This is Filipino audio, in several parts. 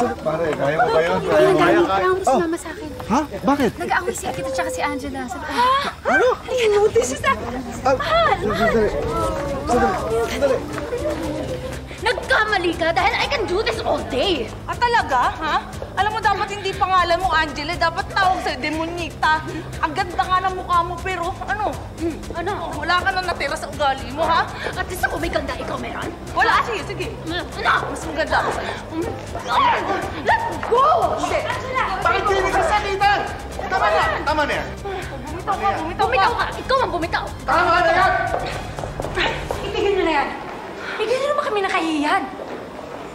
Pare, kaya mo ba yun? Kaya mo ba yun? Kailangan mo sumama sa akin. Ha? Bakit? Nag-aaway si Akita tsaka si Angela. Ano? This is that. Sandali. Nagkamali ka dahil I can do this all day. Ah, talaga? Ha? Alam mo, dapat hindi pangalan mo, Angela. Dapat tawag sa'yo, Demonita. Ang ganda nga ng mukha mo, pero ano? Ano? Wala ka na natira sa ugali mo, ha? At least ako may ganda, ikaw meron? Wala, sige. Ano? Mas maganda ako sa'yo. Let's go! Hindi. Bakit hindi ka salitan? Tama na yan. Bumitaw ka. Ikaw ang bumitaw. Tama na yan! Itigil nyo na yan. Hindi na naman kami nakahiyan.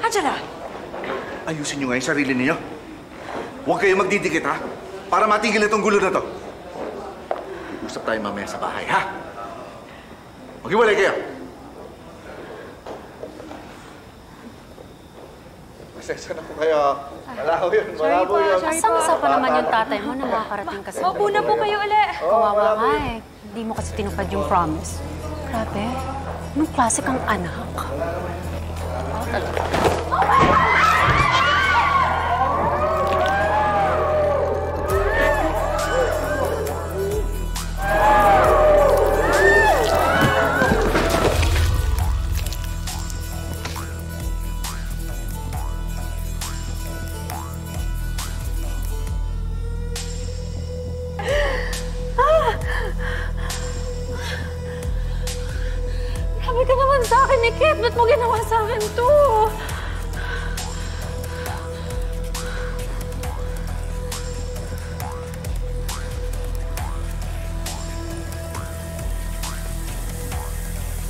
Angela. Ayusin nyo nga yung sarili ninyo. Huwag kayo magdidikit, ha? Para matigil itong gulo na to. Usap tayo mamaya sa bahay, ha? Maghiwalay kayo. Pasensya na po kayo. Malabo yun. Malabo yun. Asang-asa pa naman yung tatay mo na makakarating kasi. Maupo na po kayo ulit. Kawawa nga eh. Hindi mo kasi tinupad yung promise. Grabe. Anong klase kang anak? Grabe ka naman sa akin, Nikit. Ba't mo ginawa sa akin to?